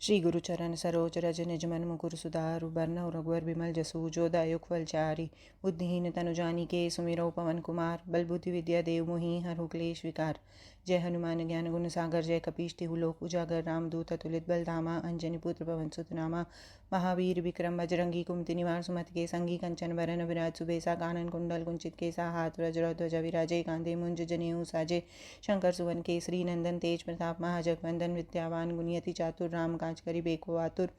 श्री गुरुचरण सरोज रज निज मन मुकुर सुधारु बरनउँ रघुवर बिमल जसु जो दायुक फलचारि। बुद्धिहीन तनु जानिके सुमिरौ पवन कुमार। बल बुद्धि विद्या देव मोहि हरहु क्लेश विकार। जय हनुमान ज्ञान गुण सागर जय कपीश तिहु लोक उजागर। रामदूत अतुलित बल धामा अंजनी पुत्र पवन सुत नामा। महावीर विक्रम बजरंगी कुमति निवार सुमति के संगी कंचन बरन विराज सुबेसा। कानन कुंडल कुंचित केसा हाथ वज्र ध्वज विराजे। कांधे मुंज जनेऊ साजे। शंकर सुवन केसरी नंदन तेज प्रताप महाजगवंदन। विद्यावान गुणियति चातुर राम काज करि बेको आतुर।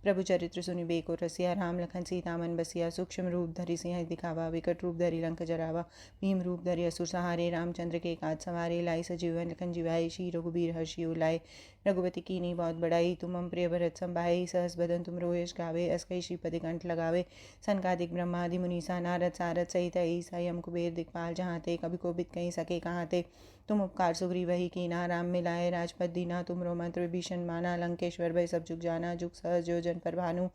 प्रभु चरित्र सुनि बेको रसिया। राम लखन सीता मन बसिया। सूक्ष्म रूप धरि सिंह दिखावा। विकट रूप धरि लंक जरावा। भीम रूप धरि असुर सहारे। रामचंद्र के काज सवारे। लाई सजीवन लखन जिवाए। श्री रघुबीर हर्षि उलाए। रघुपति कीन्ही बहुत बड़ाई। तुम मम प्रिय भरत संभाई। सहस बदन तुम यश गावे। अस्कई श्रीपति कंठ लगावे। सनकादिक ब्रह्मादि मुनीसा नारद सारद सहित ईसा यम कुबेर दिक्पाल। जहाँ ते कभी कोबिद कहीं सके कहाँ ते। तुम उपकार सुग्रीव वही कीना। राम मिलाए राजपद दीना। तुमरो मंत्र विभीषण माना। लंकेश्वर भय सब जुग जाना। जुग सहज जो जन पर भानु।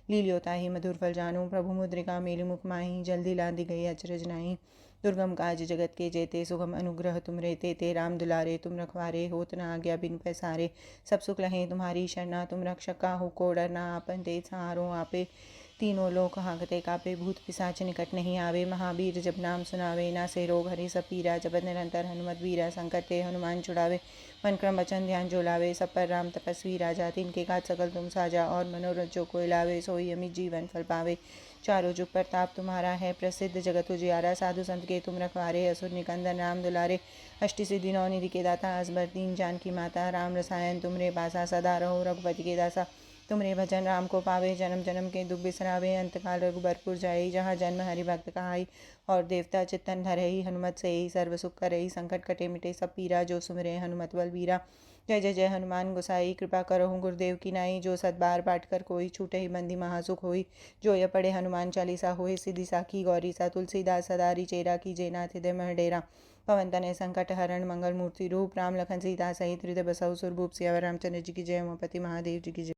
लील्योता ही मधुर फल जानू। प्रभु मुद्रिका मेलि मुख माही। जल्दी लांदी गई अचरज नाही। दुर्गम काज जगत के जेते। सुगम अनुग्रह तुम रे तेते। राम दुलारे तुम रखवारे। होत न आज्ञा बिन पैसारे। सब सुख लहें तुम्हारी शरणा। तुम रक्षक काहू को डरना। आपन तेज सहारो आपे। तीनों लोक हाँकते कापे। भूत पिशाच निकट नहीं आवे। महावीर जब नाम सुनावे। नासे रोग हरे सब पीरा। जपत निरंतर हनुमत वीरा। संकट ते हनुमान छुड़ावे। मन क्रम वचन ध्यान जो लावे। सब पर राम तपस्वी राजा। तिनके काज सकल तुम साजा। और मनोरथ जो कोई लावे। सोई अमित जीवन फल पावे। चारों जुग प्रताप तुम्हारा है प्रसिद्ध। जगत उजियारा। साधु संत के तुम रखवारे। असुर निकंदन राम दुलारे। अष्टि सिद्धि नौ निधि के दाता। असबर दीन जानकी माता। राम रसायन तुमरे पासा। सदा रहो रघुपति के दासा। तुमरे भजन राम को पावे। जन्म जन्म के दुख बिसरावे। अंतकाल रघुबरपुर जाई। जहाँ जन्म हरि भक्त कहाई। और देवता चित्तन धरई। हनुमत से ही सर्व सुख करई। संकट कटे मिटे सब पीरा। जो सुमिरे हनुमत बल बीरा। जय जय जय हनुमान गोसाई। कृपा करहु गुरुदेव की नाई। जो सत बार पाठ कर कोई छूटे ही बंदी महासुख होई। जो यह पढ़े हनुमान चालीसा होए। सिद्धि साखी गौरी सा। तुलसीदास सदारी चेरा। की जय नाथ हृदय मह डेरा। पवन तनय संकट हरण मंगल मूर्ति रूप। राम लखन सीता सहित हृदय बसहु सुरभूप। सियावर रामचंद्र जी की जय। उमापति महादेव जी की जय।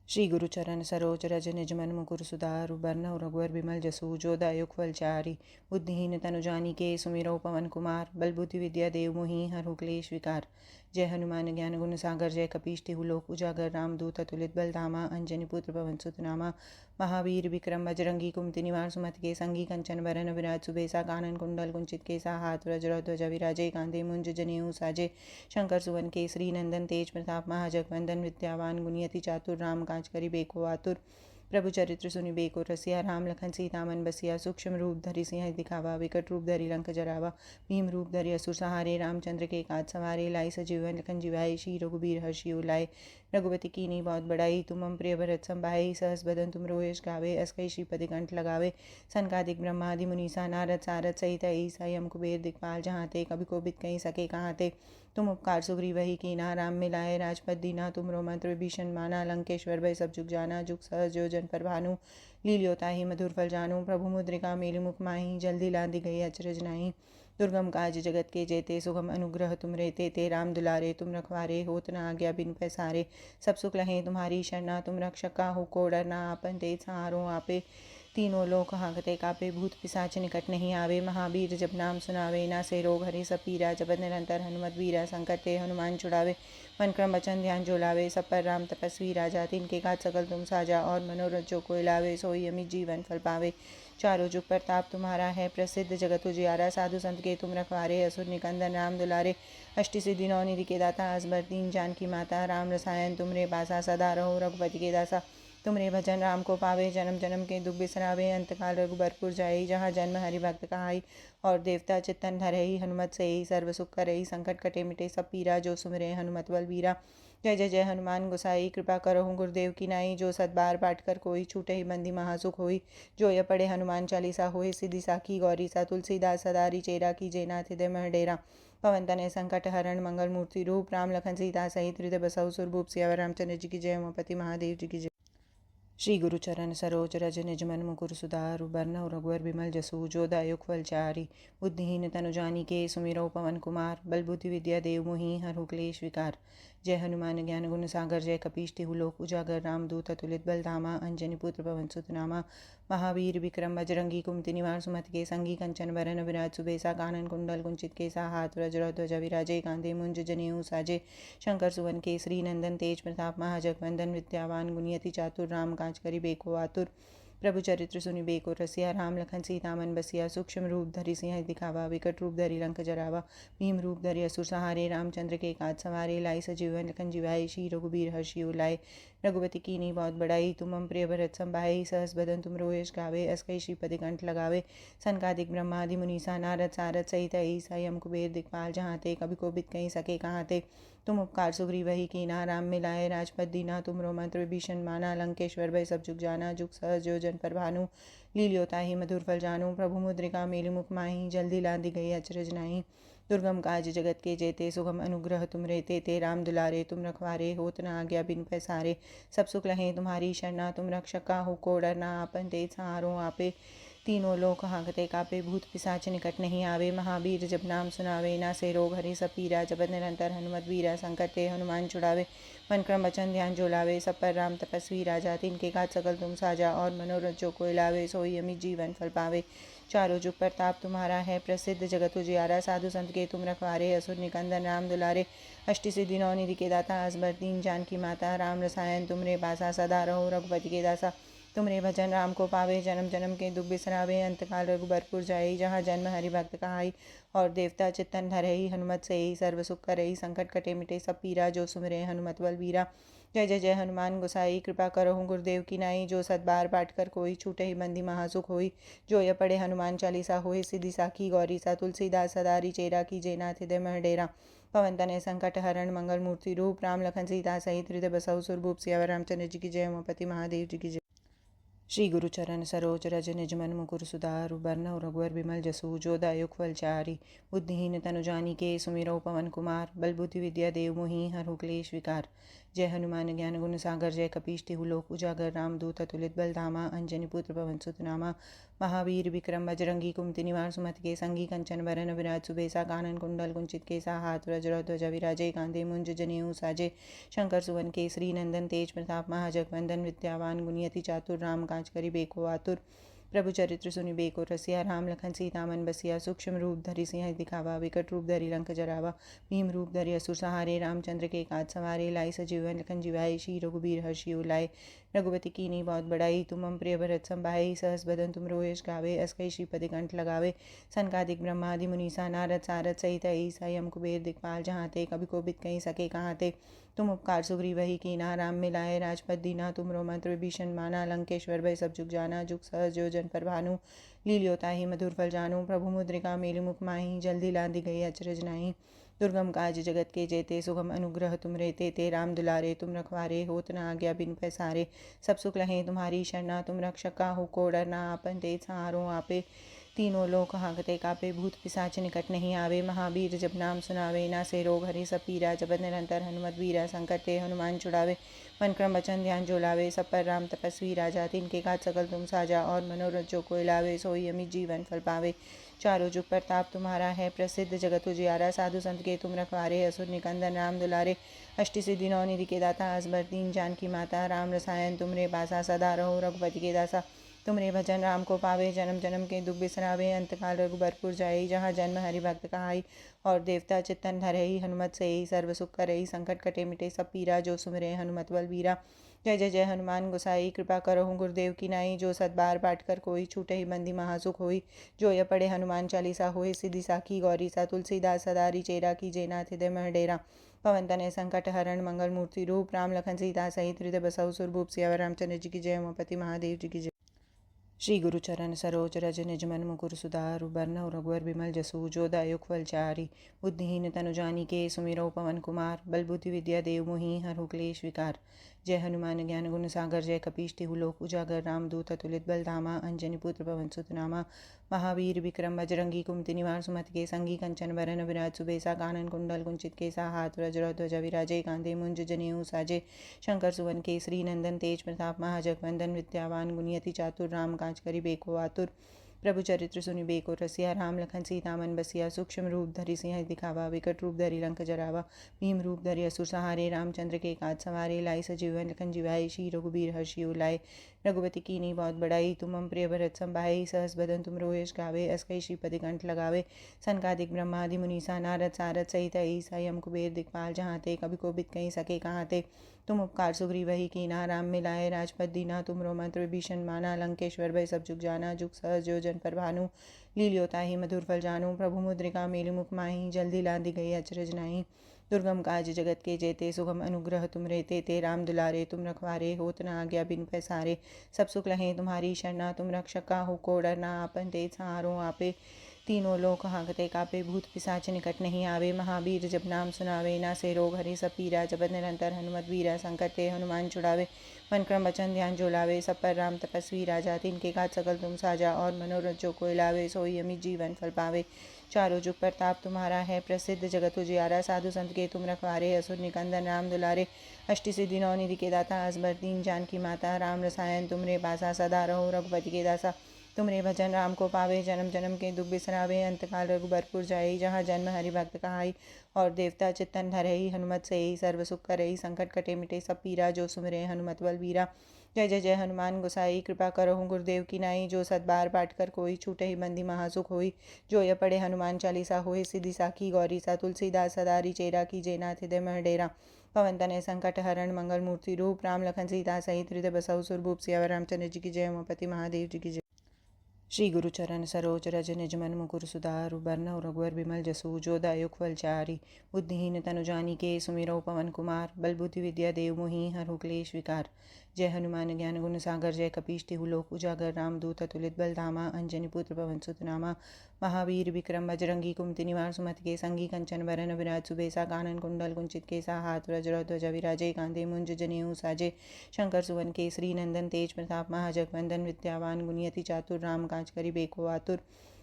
श्री गुरुचरण सरोज रज निज मन मुकुर सुधारु बरनउँ रघुवर बिमल जसु जो दायुक फलचारि। बुद्धिहीन तनु जानिके सुमिरौ पवन कुमार। बल बुद्धि विद्या देव मोहि हरहु क्लेश विकार। जय हनुमान ज्ञान गुण सागर जय कपीश तिहु लोक उजागर। रामदूत अतुलित बल धामा अंजनी पुत्र पवन सुत नामा। महावीर विक्रम बजरंगी कुमति निवार सुमति के संगी कंचन बरन विराज सुबेसा। कानन कुंडल कुंचित केसा हाथ वज्र ध्वज विराजे। कांधे मुंज जनेऊ साजे। शंकर सुवन केसरी नंदन तेज प्रताप महाजगवंदन। विद्यावान गुणियति चातुर राम काज करि बेको आतुर। प्रभु चरित्र सुनि बेको रसिया। राम लखन सीता मन बसिया। सूक्ष्म रूप धरि सिंह दिखावा। विकट रूप धरि लंक जरावा। भीम रूप धरि असुर सहारे। रामचंद्र के काज सवारे। लाई सजीवन लखन जिवाए। श्री रघुबीर हर्षि उलाए। रघुपति कीन्ही बहुत बड़ाई। तुम मम प्रिय भरत संभाई। सहस बदन तुम यश गावे। अस्कई श्रीपति कंठ लगावे। सनकादिक ब्रह्मादि मुनीसा नारद सारद सहित ईसा यम कुबेर दिक्पाल। जहाँ ते कभी कोबिद कहीं सके कहाँ ते। तुम उपकार सुग्रीव वही कीना। राम मिलाए राजपद दीना। तुमरो मंत्र विभीषण माना। लंकेश्वर भय सब जुग जाना। जुग सहज जो जन पर भानु। लील्योता ही मधुर फल जानू। प्रभु मुद्रिका मेलि मुख माही। जल्दी लांदी गई अचरज नाही। दुर्गम काज जगत के जेते। सुगम अनुग्रह तुम रे तेते। राम दुलारे तुम रखवारे। होत न आज्ञा बिन पैसारे। सब सुख लहें तुम्हारी शरणा। तुम रक्षक काहू को डरना। आपन तेज सहारो आपे। तीनों लोक हाँकते कापे। भूत पिशाच निकट नहीं आवे। महावीर जब नाम सुनावे। नासे रोग हरे सब पीरा। जपत निरंतर हनुमत वीरा। संकट ते हनुमान छुड़ावे। मन क्रम वचन ध्यान जो लावे। सब पर राम तपस्वी राजा। तिनके काज सकल तुम साजा। और मनोरथ जो कोई लावे। सोई अमित जीवन फल पावे। चारों जुग प्रताप तुम्हारा है प्रसिद्ध। जगत उजियारा। साधु संत के तुम रखवारे। असुर निकंदन राम दुलारे। अष्टि सिद्धि नौ निधि के दाता। असबर दीन जानकी माता। राम रसायन तुमरे पासा। सदा रहो रघुपति के दासा। तुमरे भजन राम को पावे। जन्म जन्म के दुख बिसरावे। अंतकाल रघुबरपुर जाई। जहाँ जन्म हरि भक्त कहाई। और देवता चित्तन धरई। हनुमत से ही सर्व सुख करई। संकट कटे मिटे सब पीरा। जो सुमिरे हनुमत बल बीरा। जय जय जय हनुमान गोसाई। कृपा करहु गुरुदेव की नाई। जो सत बार पाठ कर कोई छूटे ही बंदी महासुख होई। जो यह पढ़े हनुमान चालीसा होए। सिद्धि साखी गौरी सा। तुलसीदास सदारी चेरा। की जय नाथ हृदय मह डेरा। पवन तनय संकट हरण मंगल मूर्ति रूप। राम लखन सीता सहित हृदय बसहु सुरभूप। सियावर रामचंद्र जी की जय। उमापति महादेव जी की जय। श्री गुरुचरण सरोज रज निज मन मुकुर सुधारु बरनउँ रघुवर बिमल जसु जो दायुक फलचारि। बुद्धिहीन तनु जानिके सुमिरौ पवन कुमार। बल बुद्धि विद्या देव मोहि हरहु क्लेश विकार। जय हनुमान ज्ञान गुण सागर जय कपीश तिहु लोक उजागर रामदूत अतुलित बल धामा अंजनी पुत्र पवन सुत नामा महावीर विक्रम बजरंगी कुमति निवार सुमति के संगी कंचन वरन विराज सुबेसा कानन कुंडल कुंचित केसा हाथ वज्र ध्वज विराजे कांधे मुंज जनेऊ साजे शंकर सुवन केसरी नंदन तेज प्रताप महाजगवंदन विद्यावान गुणियति चातुर राम काज करि बेको आतुर प्रभु चरित्र सुनि बेको रसिया राम लखन सीता मन बसिया सूक्ष्म रूप धरि सिंह दिखावा विकट रूप धरि लंक जरावा भीम रूप धरि असुर सहारे रामचंद्र के काज सवारे लाई सजीवन लखन जिवाए श्री रघुबीर हर्षि उलाए रघुपति कीनी बहुत बड़ाई तुम मम प्रिय भरत संभाई सहस बदन तुम रोयश गावे अस्कई श्रीपति कंठ लगावे सनकादिक ब्रह्मादि मुनीसा नारद सारद सहित ईसा यम कुबेर दिक्पाल जहाँ ते कभी को बित कहीं सके कहाँ ते तुम उपकार सुग्री वही कीना राम मिलाए राजपद दीना तुमरो मंत्र विभीषण माना लंकेश्वर भय सब जुग जाना जुग सहज जो जन पर भानु लील्योता ही मधुर फल जानू प्रभु मुद्रिका मेलि मुख माही जल्दी लादी गई अचरज नाही दुर्गम काज जगत के जेते सुगम अनुग्रह तुम रेते ते राम दुलारे तुम रखवारे होत न आज्ञा बिन पैसारे सब सुख लहें तुम्हारी शरणा तुम रक्षक का हो को डरना आपन तेज सहारो आपे तीनों लोक हाँकते कापे भूत पिशाच निकट नहीं आवे महावीर जब नाम सुनावे ना से रोग हरे सब पीरा जपत निरंतर हनुमत वीरा संकट ते हनुमान छुड़ावे मन क्रम वचन ध्यान जो लावे सब पर राम तपस्वी राजा तिनके काज सकल तुम साजा और मनोरथ जो कोई लावे सोई अमित जीवन फल पावे चारों जुग प्रताप तुम्हारा है प्रसिद्ध जगत उजियारा साधु संत के तुम रखवारे असुर निकंदन राम दुलारे अष्टि सिद्धि नौ निधि के दाता असबर दीन जानकी माता राम रसायन तुमरे पासा सदा रहो रघुपति के दासा तुमरे भजन राम को पावे जन्म जन्म के दुख बिसरावे अंतकाल रघुबरपुर जाई जहाँ जन्म हरि भक्त कहाई और देवता चित्तन धरई हनुमत से ही सर्व सुख करई संकट कटे मिटे सब पीरा जो सुमरे हनुमत बल वीरा जय जय जय हनुमान गोसाई कृपा करो गुरुदेव की नाई जो सदबार पाठ कर कोई छूटे ही बंदी महासुख होई जो ये पढ़े हनुमान चालीसा होई सिद्धि साखी गौरी सा तुलसीदास सदारी चेरा की जयनाथ हृदय मह डेरा पवन तनय संकट हरण मंगल मूर्ति रूप राम लखन सीता सहित हृदय बसहु सुरभूप सियावर रामचंद्र जी की जय उमापति महादेव जी की जय। श्री गुरु चरण सरोज रज निज मन मुकुर सुधारु बरनउँ रघुवर बिमल जसु जो दायुक फल चारि बुद्धिहीन तनु जानिके सुमिरौ पवन कुमार बल बुद्धि विद्या देव मोहि हरहु क्लेश विकार जय हनुमान ज्ञान गुण सागर जय कपीश तिहु लोक उजागर रामदूत अतुलित बल धामा अंजनी पुत्र पवन सुत नामा महावीर विक्रम बजरंगी कुमति निवार सुमति के संगी कंचन वरन विराज सुबेसा कानन कुंडल कुंचित केसा हाथ वज्र ध्वज विराजे कांधे मुंज जनेऊ साजे शंकर सुवन केसरी नंदन तेज प्रताप महाजगवंदन विद्यावान गुणियति चातुर राम काज करि बेको आतुर प्रभु चरित्र सुनि बेको रसिया राम लखन सीता मन बसिया सूक्ष्म रूप धरि सिंह दिखावा विकट रूप धरि लंक जरावा भीम रूप धरि असुर सहारे रामचंद्र के काज सवारे लाई सजीवन लखन जिवाए श्री रघुबीर हर्षि उलाए रघुपति कीनी बहुत बड़ाई तुम मम प्रिय भरत संभाई सहस बदन तुम रोयश गावे अस्कई श्रीपति कंठ लगावे सनकादिक ब्रह्मादि मुनीसा नारद सारद सहित ईसा यम कुबेर दिक्पाल जहाँ ते कभी को बित कहीं सके कहाँ ते तुम उपकार सुग्री वही कीना राम मिलाए राजपद दीना तुमरो मंत्र विभीषण माना लंकेश्वर भय सब जुग जाना जुग सहज जो जन पर भानु लील्योता ही मधुर फल जानू प्रभु मुद्रिका मेलि मुख माही जल्दी लादी गई अचरज नाही दुर्गम काज जगत के जेते सुगम अनुग्रह तुम रेते ते राम दुलारे तुम रखवारे होत न आज्ञा बिन पैसारे सब सुख लहें तुम्हारी शरणा तुम रक्षक का हो को डरना आपन तेज सहारो आपे तीनों लोक हाँकते कापे भूत पिशाच निकट नहीं आवे महावीर जब नाम सुनावे ना से रोग हरे सब पीरा जपत निरंतर हनुमत वीरा संकट ते हनुमान छुड़ावे मन क्रम वचन ध्यान जो लावे सब पर राम तपस्वी राजा तिनके काज सकल तुम साजा और मनोरथ जो कोई लावे सोई अमित जीवन फल पावे चारों जुग प्रताप तुम्हारा है प्रसिद्ध जगत उजियारा साधु संत के तुम रखवारे असुर निकंदन राम दुलारे अष्टि सिद्धि नौ निधि के दाता असबर दीन जानकी माता राम रसायन तुमरे पासा सदा रहो रघुपति के दासा तुमरे भजन राम को पावे जन्म जन्म के दुख बिसरावे अंतकाल रघुबरपुर जाई जहाँ जन्म हरि भक्त कहाई और देवता चित्तन धरई हनुमत से ही सर्व सुख करई संकट कटे मिटे सब पीरा जो सुमरे हनुमत बल वीरा जय जय जय हनुमान गोसाई कृपा करो गुरुदेव की नाई जो सदबार पाठ कर कोई छूटे ही बंदी महासुख होई जो ये पढ़े हनुमान चालीसा होई सिद्धि साखी गौरी सा तुलसीदास सदारी चेरा की जयनाथ हृदय मह डेरा पवन तनय संकट हरण मंगल मूर्ति रूप राम लखन सीता सहित हृदय बसहु सुरभूप सियावर रामचंद्र जी की जय उमापति महादेव जी की जय। श्री गुरु चरण सरोज रज निज मन मुकुर सुधारु बरनउँ रघुवर बिमल जसु जो दायुक फल चारि बुद्धिहीन तनु जानिके सुमिरौ पवन कुमार बल बुद्धि विद्या देव मोहि हरहु क्लेश विकार जय हनुमान ज्ञान गुण सागर जय कपीश तिहु लोक उजागर रामदूत अतुलित बल धामा अंजनी पुत्र पवन सुत नामा महावीर विक्रम बजरंगी कुमति निवार सुमति के संगी कंचन वरन विराज सुबेसा कानन कुंडल कुंचित केसा हाथ वज्र ध्वज विराजे कांधे मुंज जनेऊ साजे शंकर सुवन केसरी नंदन तेज प्रताप महाजगवंदन विद्यावान गुणियति चातुर राम काज करि बेको आतुर प्रभु चरित्र सुनि बेको रसिया राम लखन सीता मन बसिया सूक्ष्म रूप धरि सिंह दिखावा विकट रूप धरि लंक जरावा भीम रूप धरि असुर सहारे रामचंद्र के काज सवारे लाई सजीवन लखन जिवाई श्री रघुबीर हर्षि उलाए रघुपति कीनी बहुत बड़ाई तुम हम प्रिय भरत संभाई सहस बदन तुम रोयश गावे अस्कई श्रीपति कंठ लगावे सनकादिक ब्रह्मादि मुनीसा नारद सारद सहित ईसा यम कुबेर दिक्पाल जहाँ ते कभी को बित कहीं सके कहाँ ते तुम उपकार सुग्री वही कीना राम मिलाए राजपद दीना तुमरो मंत्र विभीषण माना लंकेश्वर भय सब जुग जाना जुग सहज जो जन पर भानु लील्योता ही मधुर फल जानू प्रभु मुद्रिका मेलि मुख माही जल्दी लादी गई अचरज नाही दुर्गम काज जगत के जेते सुगम अनुग्रह तुम रहते ते राम दुलारे तुम रखवारे होत न आज्ञा बिन पैसारे सब सुख लहें तुम्हारी शरणा तुम रक्षक का हो को डरना आपन तेज सहारो आपे तीनों लोक हाँकते कापे भूत पिशाच निकट नहीं आवे महावीर जब नाम सुनावे ना से रोग हरे सब पीरा जपत निरंतर हनुमत वीरा संकट ते हनुमान छुड़ावे मन क्रम वचन ध्यान जो लावे सब पर राम तपस्वी राजा तिनके काज सकल तुम साजा और मनोरथ जो कोई लावे सोई अमित जीवन फल पावे चारों जुग प्रताप तुम्हारा है प्रसिद्ध जगत उजियारा साधु संत के तुम रखवारे असुर निकंदन राम दुलारे अष्टि सिद्धि नौ निधि के दाता असबर दीन जानकी माता राम रसायन तुमरे पासा सदा रहो रघुपति के दासा तुमरे भजन राम को पावे जन्म जन्म के दुख बिसरावे अंतकाल रघुबरपुर जाई जहाँ जन्म हरि भक्त कहाई और देवता चित्तन धरई हनुमत से ही सर्व सुख करई संकट कटे मिटे सब पीरा जो सुमिरे हनुमत बल वीरा जय जय जय हनुमान गोसाई कृपा करो गुरुदेव की नाई जो सतबार पाठ कर कोई छूटे ही बंदी महासुख होई जो ये पढ़े हनुमान चालीसा होई सिद्धि साखी गौरी सा तुलसीदास सदारी चेरा की जयनाथ हृदय मह डेरा पवन तनय संकट हरण मंगल मूर्ति रूप राम लखन सीता सहित हृदय बसऊ सुरभूप सियावर रामचंद्र जी की जय उमापति महादेव जी की जय। श्री गुरु चरण सरोज रज निज मन मुकुर सुधारु बरनउँ रघुवर बिमल जसु जो दायुक फल चारि बुद्धिहीन तनु जानिके सुमिरौ पवन कुमार बल बुद्धि विद्या देव मोहि हरहु क्लेश विकार जय हनुमान ज्ञान गुण सागर जय कपीश तिहु लोक उजागर रामदूत अतुलित बल धामा अंजनी पुत्र पवन सुत नामा महावीर विक्रम बजरंगी कुमति निवार सुमति के संगी कंचन वरन विराज सुबेसा कानन कुंडल कुंचित केसा हाथ वज्र ध्वज विराजे कांधे मुंज जनेऊ साजे शंकर सुवन केसरी नंदन तेज प्रताप महाजगवंदन विद्यावान गुणियति चातुर राम काज करि बेको आतुर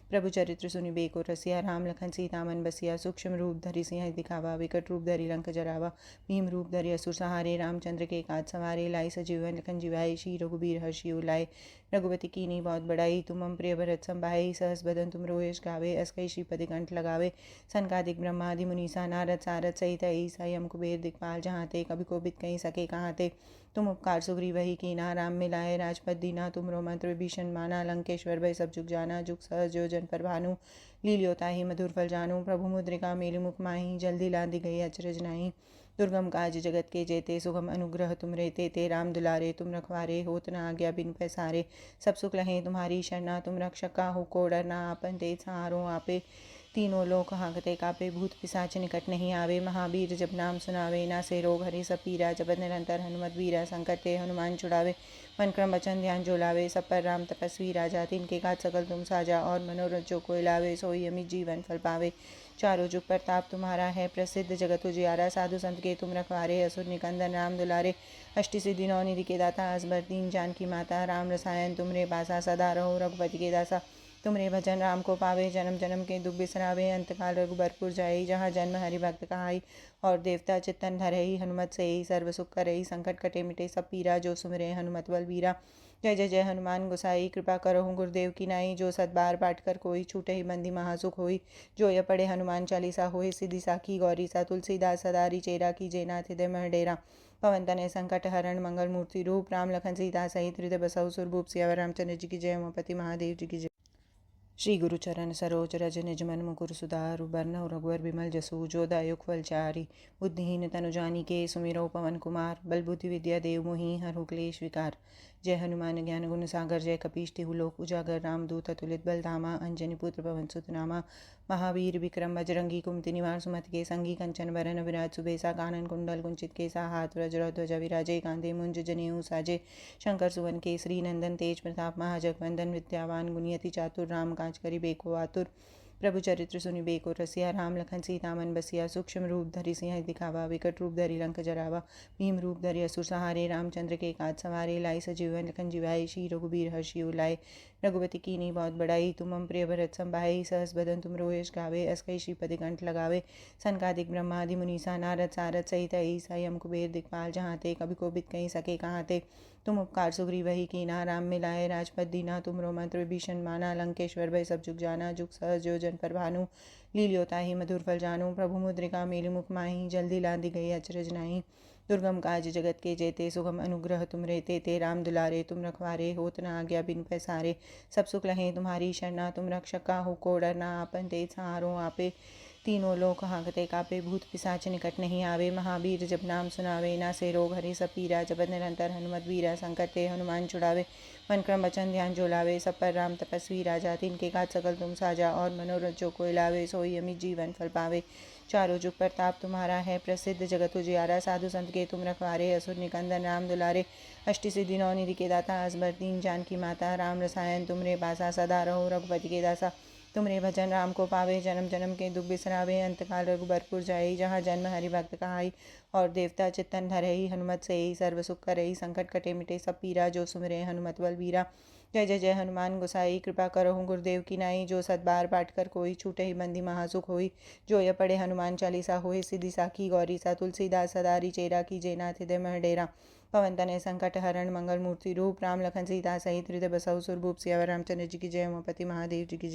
प्रभु चरित्र सुनि बेको रसिया राम लखन सीता मन बसिया सूक्ष्म रूप धरि सिंह दिखावा विकट रूप धरि लंक जरावा भीम रूप धरि असुर सहारे रामचंद्र के काज सवारे लाई सजीवन लखन जिवाई श्री रघुबीर हर्षि उलाए रघुपति कीनी बहुत बड़ाई तुम हम प्रिय भरत संभाई सहस बदन तुम रोयश गावे अस्कई श्रीपति कंठ लगावे सनकादिक ब्रह्मादि मुनीसा नारद सारद सहित ईसा यम कुबेर दिक्पाल जहाँ ते कभी को बित कहीं सके कहाँ ते तुम उपकार सुग्री वही कीना राम मिलाए राजपद दीना तुमरो मंत्र विभीषण माना लंकेश्वर भय सब जुग जाना जुग सहज जो जन पर भानु लील्योता ही मधुर फल जानू प्रभु मुद्रिका मेलि मुख माही जल्दी लादी गई अचरज नाही दुर्गम काज जगत के जेते सुगम अनुग्रह तुम रहते ते राम दुलारे तुम रखवारे होत न आज्ञा बिन पैसारे सब सुख लहें तुम्हारी शरणा तुम रक्षक का हो को डरना आपन तेज सहारो आपे तीनों लोक हाँकते कापे भूत पिशाच निकट नहीं आवे महावीर जब नाम सुनावे ना से रोग हरे सब पीरा जपत निरंतर हनुमत वीरा संकट ते हनुमान छुड़ावे मन क्रम वचन ध्यान जो लावे सब पर राम तपस्वी राजा तिनके काज सकल तुम साजा और मनोरथ जो कोई लावे सोई अमित जीवन फल पावे चारों जुग प्रताप तुम्हारा है प्रसिद्ध जगत उजियारा साधु संत के तुम रखवारे असुर निकंदन राम दुलारे अष्टि सिद्धि नौ निधि के दाता असबर दीन जानकी माता राम रसायन तुमरे पासा सदा रहो रघुपति के दासा तुमरे भजन राम को पावे जन्म जन्म के दुख बिसरावे अंतकाल रघुबरपुर जाई जहाँ जन्म हरि भक्त कहाई और देवता चित्तन धरई हनुमत से ही सर्व सुख करई संकट कटे मिटे सब पीरा जो सुमिरे हनुमत बल वीरा जय जय जय हनुमान गोसाई कृपा करो गुरुदेव की नाई जो सतबार पाठ कर कोई छूटे ही बंदी महासुख होई जो ये पढ़े हनुमान चालीसा होई सिद्धि साखी गौरी सा तुलसीदास सदारी चेरा की जयनाथ हृदय मह डेरा पवन तनय संकट हरण मंगल मूर्ति रूप राम लखन सीता सहित हृदय बसऊ सुरभूप सियावर रामचंद्र जी की जय उमापति महादेव जी की जय। श्री गुरु चरण सरोज रज निज मन मुकुर सुधारु बरनउँ रघुवर बिमल जसु जो दायुक फल चारि बुद्धिहीन तनु जानिके सुमिरौ पवन कुमार बल बुद्धि विद्या देव मोहि हरहु क्लेश विकार जय हनुमान ज्ञान गुण सागर जय कपीश तिहु लोक उजागर रामदूत अतुलित बल धामा अंजनी पुत्र पवन सुत नामा महावीर विक्रम बजरंगी कुमति निवार सुमति के संगी कंचन वरन विराज सुबेसा कानन कुंडल कुंचित केसा हाथ वज्र ध्वज विराजे कांधे मुंज जनेऊ साजे शंकर सुवन केसरी नंदन तेज प्रताप महाजगवंदन विद्यावान गुणियति चातुर राम काज करि बेको आतुर प्रभु चरित्र सुनि बेको रसिया राम लखन सीता मन बसिया सूक्ष्म रूप धरि सिंह दिखावा विकट रूप धरि लंक जरावा भीम रूप धरि असुर सहारे रामचंद्र के काज सवारे लाई सजीवन लखन जिवाई श्री रघुबीर हर्षि उलाए रघुपति की नहीं बहुत बड़ाई, तुम हम प्रिय भरत संभाई। सहस बदन तुम रोयश गावे, अस कई श्रीपति कंठ लगावे। सनकादिक ब्रह्मादि मुनीसा नारद सारद सहित ईसा यम कुबेर दिक्पाल, जहाँ ते कभी को बित कहीं सके कहाँ ते। तुम उपकार सुग्रीव वही कीना, राम मिलाए राजपद दीना। तुमरो मंत्र विभीषण माना, लंकेश्वर भय सब जुग जाना। जुग सहज जो जन पर भानु, लील्योता ही मधुर फल जानू। प्रभु मुद्रिका मेलि मुख माही, जल्दी लांदी गई अचरज नाही। दुर्गम काज जगत के जेते, सुगम अनुग्रह तुम रेते ते। राम दुलारे तुम रखवारे, होत न आज्ञा बिन पैसारे। सब सुख लहे तुम्हारी शरणा, तुम रक्षक काहू को डरना। आपन तेज सहारो आपे, तीनों लोक हाँकते कापे। भूत पिशाच निकट नहीं आवे, महावीर जब नाम सुनावे। ना से रोग हरे सब पीरा, जपत निरंतर हनुमत वीरा। संकट ते हनुमान छुड़ावे, मन क्रम वचन ध्यान जो लावे। सब पर राम तपस्वी राजा, तिनके काज सकल तुम साजा। और मनोरथ जो कोई लावे, सोई अमित जीवन फल पावे। चारों जुग प्रताप तुम्हारा है, प्रसिद्ध जगत उजियारा। साधु संत के तुम रखवारे, असुर निकंदन राम दुलारे। अष्टि सिद्धि नौ निधि के दाता, असबर दीन जानकी माता। राम रसायन तुमरे पासा, सदा रहो रघुपति के दासा। तुमरे भजन राम को पावे, जन्म जन्म के दुख बिसरावे। अंतकाल रघुबरपुर जाई, जहाँ जन्म हरि भक्त कहाई। और देवता चित्तन धरई, हनुमत से ही सर्व सुख करई। संकट कटे मिटे सब पीरा, जो सुमिरे हनुमत बल बीरा। जय जय जय हनुमान गोसाई, कृपा करहु गुरुदेव की नाई। जो सत बार पाठ कर कोई, छूटे ही बंदी महासुख होई। जो ये पढ़े हनुमान चालीसा, होए सिद्धि साखी गौरी सा। तुलसीदास सदारी चेरा, कीजे नाथ हृदय मह डेरा। पवन तनय संकट हरण, मंगल मूर्ति रूप। राम लखन सीता सहित हृदय बसहु सुरभूप। सियावर रामचंद्र जी की जय, उमापति महादेव जी की जय।